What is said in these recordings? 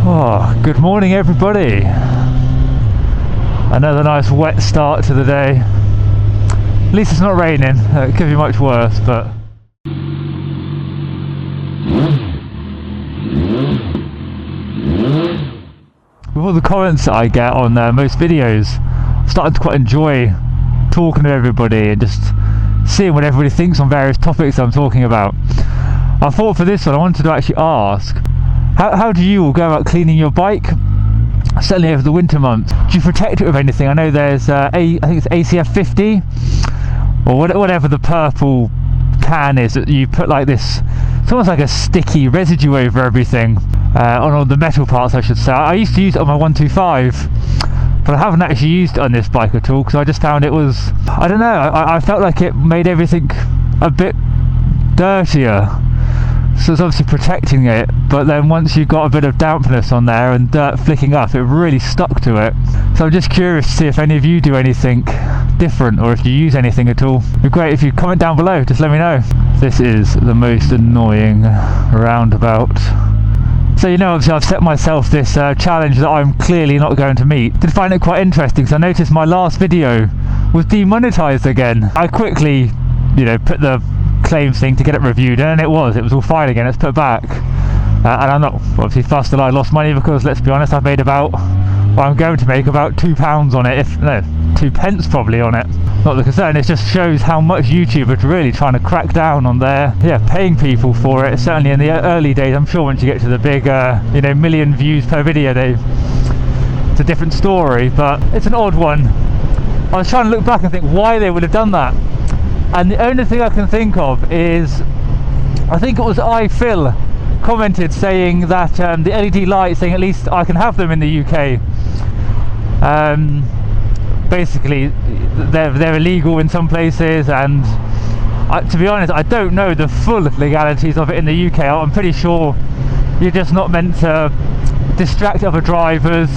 Oh, good morning everybody. Another nice wet start to the day. At least it's not raining. It could be much worse, but with all the comments that I get on most videos, I'm starting to quite enjoy talking to everybody and just seeing what everybody thinks on various topics I'm talking about. I thought for this one I wanted to actually ask, how do you all go about cleaning your bike? Certainly over the winter months. Do you protect it with anything? I know there's I think it's ACF 50 or whatever the purple can is that you put like this, it's almost like a sticky residue over everything, on all the metal parts I should say. I used to use it on my 125, but I haven't actually used it on this bike at all because I just found it was, I don't know, I felt like it made everything a bit dirtier. So it's obviously protecting it, but then once you've got a bit of dampness on there and dirt flicking up, it really stuck to it. So I'm just curious to see if any of you do anything different or if you use anything at all. It'd be great if you comment down below, just let me know. This is the most annoying roundabout. So you know, obviously I've set myself this challenge that I'm clearly not going to meet. Did find it quite interesting because I noticed my last video was demonetized again. I quickly, you know, put the claims thing to get it reviewed, and it was all fine again. It's put back, and I'm not obviously fussed that I lost money because let's be honest, I've made about, well, I'm going to make about £2 on it, if no, 2 pence probably on it. Not the concern, it just shows how much YouTube is really trying to crack down on their paying people for it. Certainly in the early days. I'm sure once you get to the big you know, million views per video, it's a different story, but it's an odd one. I was trying to look back and think why they would have done that. And the only thing I can think of is, I think it was iPhil commented saying that the LED lights, saying at least I can have them in the UK. Basically, they're illegal in some places, and to be honest, I don't know the full legalities of it in the UK. I'm pretty sure you're just not meant to distract other drivers,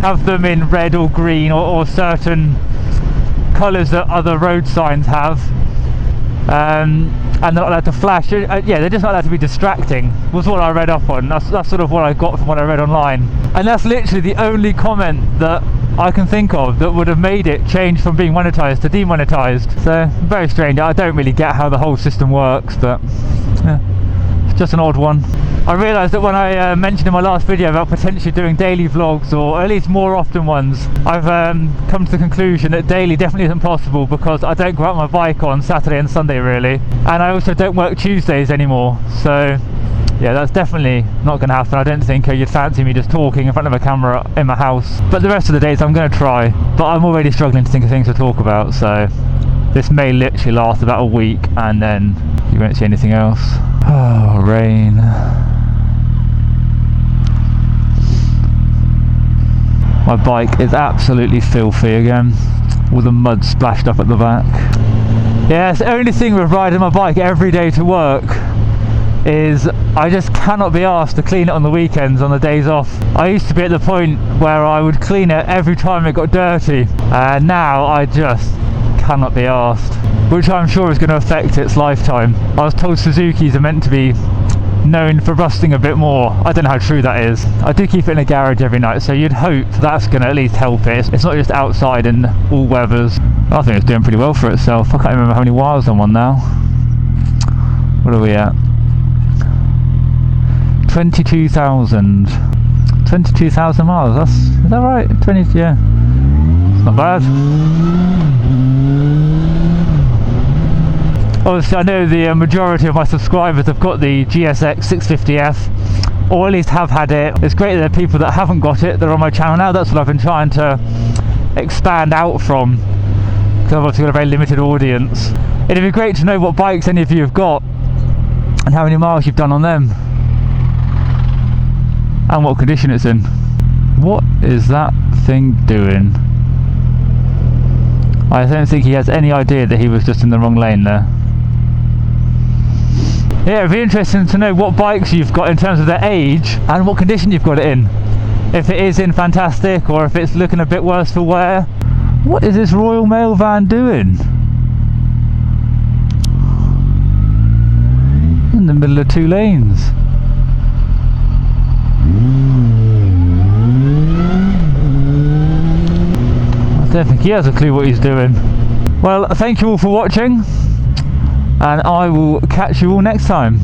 have them in red or green or certain colours that other road signs have. And they're not allowed to flash. They're just not allowed to be distracting, was what I read up on. That's sort of what I got from what I read online, and that's literally the only comment that I can think of that would have made it change from being monetized to demonetized. So very strange. I don't really get how the whole system works, but it's just an odd one. I realised that when I mentioned in my last video about potentially doing daily vlogs, or at least more often ones, I've come to the conclusion that daily definitely isn't possible because I don't go out on my bike on Saturday and Sunday really, and I also don't work Tuesdays anymore. So yeah, that's definitely not going to happen. I don't think you'd fancy me just talking in front of a camera in my house, but the rest of the days I'm going to try. But I'm already struggling to think of things to talk about, so this may literally last about a week and then you won't see anything else. Oh, rain. My bike is absolutely filthy again, all the mud splashed up at the back. Yeah, it's the only thing with riding my bike every day to work is I just cannot be asked to clean it on the weekends, on the days off. I used to be at the point where I would clean it every time it got dirty, and now I just cannot be asked, which I'm sure is going to affect its lifetime. I was told Suzuki's are meant to be known for rusting a bit more. I don't know how true that is. I do keep it in a garage every night, so you'd hope that's going to at least help it. It's not just outside in all weathers. I think it's doing pretty well for itself. I can't remember how many miles I'm on now. What are we at? 22,000. 22,000 miles. Is that right? 20. Yeah. It's not bad. Obviously, I know the majority of my subscribers have got the GSX 650F, or at least have had it. It's great that there are people that haven't got it that are on my channel now. That's what I've been trying to expand out from, because I've obviously got a very limited audience. It'd be great to know what bikes any of you have got and how many miles you've done on them and what condition it's in. What is that thing doing? I don't think he has any idea that he was just in the wrong lane there. Yeah, it'd be interesting to know what bikes you've got in terms of their age and what condition you've got it in. If it is in fantastic or if it's looking a bit worse for wear. What is this Royal Mail van doing? In the middle of two lanes. don't think he has a clue what he's doing. Well, thank you all for watching, and I will catch you all next time.